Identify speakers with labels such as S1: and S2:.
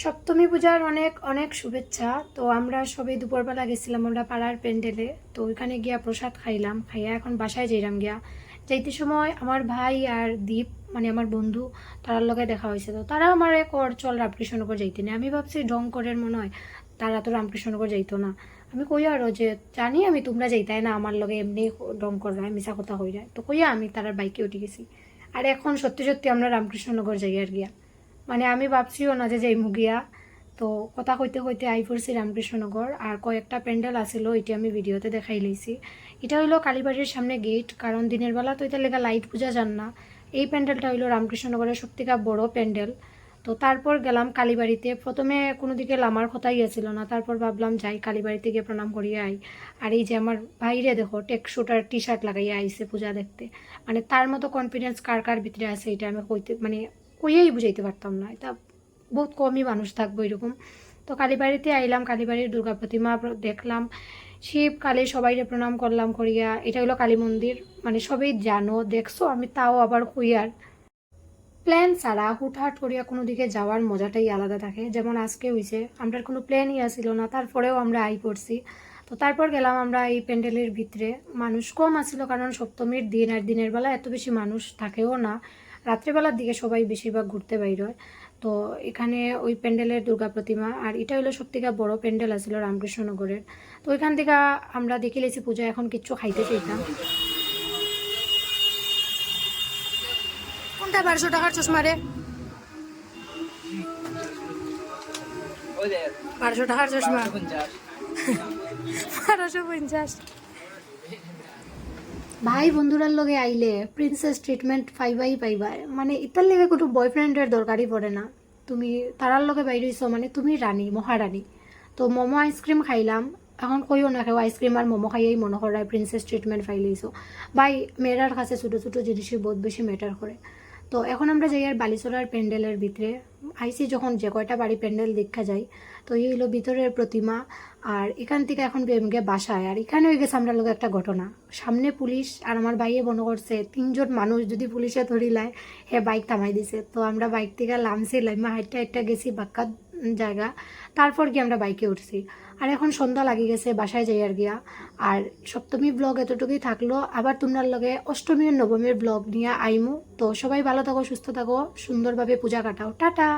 S1: সপ্তমী পূজার অনেক অনেক শুভেচ্ছা। তো আমরা সবাই দুপুরবেলা গেছিলাম আমরা পাড়ার প্যান্ডেলে। তো ওইখানে গিয়া প্রসাদ খাইলাম, খাইয়া এখন বাসায় যাইলাম গিয়া। যাইতে সময় আমার ভাই আর দীপ মানে আমার বন্ধু তারার লগে দেখা হয়েছে। তো তারা আমার কর চল রামকৃষ্ণনগর যাইতে না, আমি ভাবছি ঢং করের মনে হয়, তারা তো রামকৃষ্ণনগর যাইতো না। আমি কইয়া আরো যে জানি আমি তোমরা যাইতাই না আমার লগে, এমনি ঢং করা মিশা কথা হয়ে যায়। তো কইয়া আমি তারার বাইকে উঠে গেছি। আর এখন সত্যি সত্যি আমরা রামকৃষ্ণনগর যাই আর গিয়া, মানে আমি ভাবছিও না যে যাইমু গিয়া। তো কথা কইতে কইতে আই পড়ছি রামকৃষ্ণনগর। আর কয়েকটা প্যান্ডেল আছিল, এটি আমি ভিডিওতে দেখাই লইছি। এটা হইলো কালীবাড়ির সামনে গেট, কারণ দিনের বেলা তো এটা লেগা লাইট পূজা যান না। এই প্যান্ডেলটা হইলো রামকৃষ্ণনগরের সত্যিকার বড় প্যান্ডেল। তো তারপর গেলাম কালীবাড়িতে। প্রথমে কোনো দিকে লামার কথাই আছিল না, তারপর ভাবলাম যাই কালীবাড়িতে গিয়ে প্রণাম করিয়ে আই। আর এই যে আমার ভাইরে দেখো টেক শুট আর টি শার্ট লাগাইয়া আইছে পূজা দেখতে। মানে তার মতো কনফিডেন্স কার কার ভিতরে আছে এটা আমি কইতে মানে কইয়েই বুঝাইতে পারতাম না। এটা বহুত কমই মানুষ থাকবো এরকম। তো কালীবাড়িতে আইলাম, কালীবাড়ির দুর্গা প্রতিমা দেখলাম, শিব কালী সবাইরে প্রণাম করলাম করিয়া। এটা হলো কালী মন্দির, মানে সবাই জানো দেখছো, আমি তাও আবার কইয়ার প্ল্যান ছাড়া হুটহাট করিয়া কোনো দিকে যাওয়ার মজাটাই আলাদা থাকে। যেমন আজকে হয়েছে আমরা কোনো প্ল্যানই আসিল না, তারপরেও আমরা আই পড়ছি। তো তারপর গেলাম আমরা এই প্যান্ডেলের ভিতরে। মানুষ কম আসিল কারণ সপ্তমীর দিন, আর দিনের বেলা এত বেশি মানুষ থাকেও না, রাত্রেবেলার দিকে সবাই বেশিরভাগ ঘুরতে বাইর হয়। তো এখানে ওই প্যান্ডেলের দুর্গা প্রতিমা, আর এটা হলো সত্যিকার বড় প্যান্ডেল আছিল রামকৃষ্ণনগরের। তো ওইখান থেকে আমরা দেখে লেছি পূজা, এখন কিচ্ছু খাইতে চাইতাম। কোনটা 1200 টাকার চশমা রে? 1200 টাকার চশমা, 1250। ভাই বন্ধুরার লগে আইলে প্রিন্সেস ট্রিটমেন্ট পাইবাই পাইবা, মানে ইতার লেগে কোনো বয়ফ্রেন্ডের দরকারই পড়ে না। তুমি তারার লগে বাইর হইছো মানে তুমি রানী, মহারানী। তো মোমো আইসক্রিম খাইলাম। এখন কইও না কেউ আইসক্রিম আর মোমো খাইয়েই মনে করায় প্রিন্সেস ট্রিটমেন্ট পাইলেইছো। ভাই মেয়েরার কাছে ছোটো ছোটো জিনিসই বহুত বেশি ম্যাটার করে। তো এখন আমরা যাই আর বালিচড়ার প্যান্ডেলের ভিতরে। আইসি যখন যে কয়টা বাড়ি প্যান্ডেল দেখা যায়, তো এই হলো ভিতরের প্রতিমা। আর এখান থেকে এখন বেমগে বাসায়, আর এখানে হয়ে গেছে আমরা লোক একটা ঘটনা। সামনে পুলিশ, আর আমার ভাইয়ে মনে করছে 3জন মানুষ যদি পুলিশে ধরিলায়, হে বাইক থামাই দিছে। তো আমরা বাইক থেকে লামছি, লাইমা হাইটটা হাইটটা গেছি বাক্কা জায়গা। তারপর গিয়ে আমরা বাইকে উঠছি। আর এখন সন্ধ্যা লাগি গেছে, বাসায় যাই আর গিয়া। আর সপ্তমী ব্লগ এতটুকুই থাকলো, আবার তোমরা লগে অষ্টমী আর নবমীর ব্লগ নিয়ে আইমু। তো সবাই ভালো থাকো, সুস্থ থাকো, সুন্দরভাবে পূজা কাটাও, টাটা।